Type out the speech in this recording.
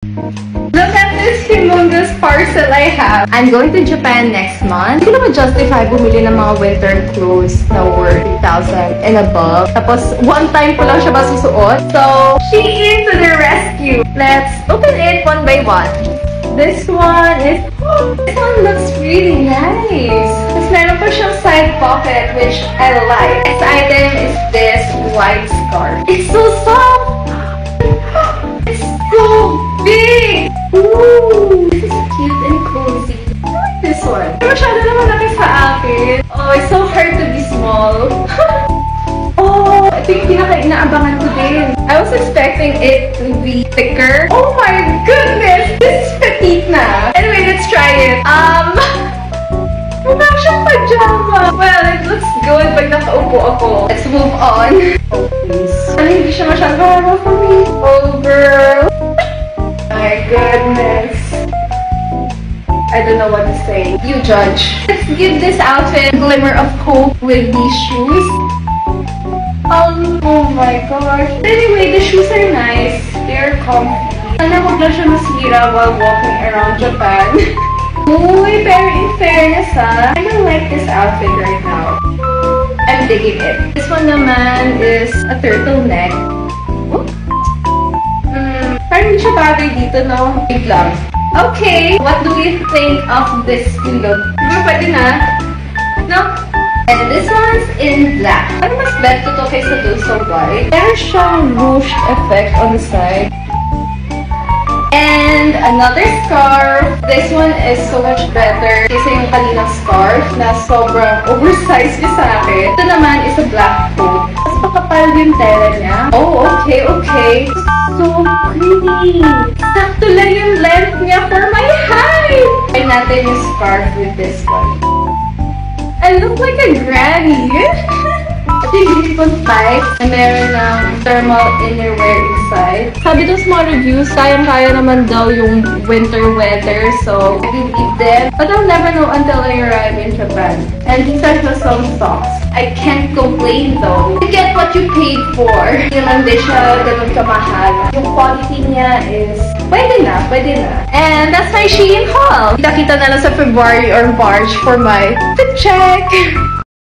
Look at this humongous parcel I have. I'm going to Japan next month. Hindi ko naman justify bumili ng mga winter clothes na worth 3,000 and above. Tapos, one time ko lang siya masusuot. So, Shein to the rescue. Let's open it one by one. This one looks really nice. Tapos meron pa siyang side pocket, which I like. This item is this white scarf. It's so soft! It's so big! Ooh! This is cute and cozy. I like this one. Masyado naman laki sa akin. Oh, it's so hard to be small. Oh, ito yung pinaka-inaabangan ko din. I was expecting it to be thicker. Oh my goodness! This is petite na. Anyway, let's try it. Mukha siyang pajama. Well, it looks good pag nakaupo ako. Let's move on. Oh, please. Hindi siya masyadong normal for me. Oh, girl. My goodness. I don't know what to say. You judge. Let's give this outfit a glimmer of hope with these shoes. Oh my gosh. Anyway, the shoes are nice. They're comfy. Sana huwag lang siya masira while walking around Japan. Uy, pero in fairness I don't like this outfit right now. I'm digging it. This one naman is a turtleneck. Parang hindi siya bagay dito, no? Big lang. Okay, what do we think of this look? Pwede na? No? And this one's in black. Ano mas better to kaysa doon sa white? Meron siyang ruched effect on the side. And another scarf. This one is so much better kaysa yung kaninang scarf na sobrang oversized niya sa akin. Ito naman is a black coat. Tapos pakapal yung tela niya. Oh, okay. So pretty. Sakto lang yung length niya for my height. Try natin yung scarf with this one. I look like a granny. Ito yung different type na meron ng thermal innerwear inside. Sabi doon sa mga reviews, kayang-kaya naman daw yung winter weather. So, I believe them. But I'll never know until I arrive in Japan. And these are just some socks. I can't complain though. You get what you paid for. Hindi naman din siya ganun kamahal. Yung quality niya is pwede na. And that's my Shein haul. Kita-kita na lang sa February or March for my fit check.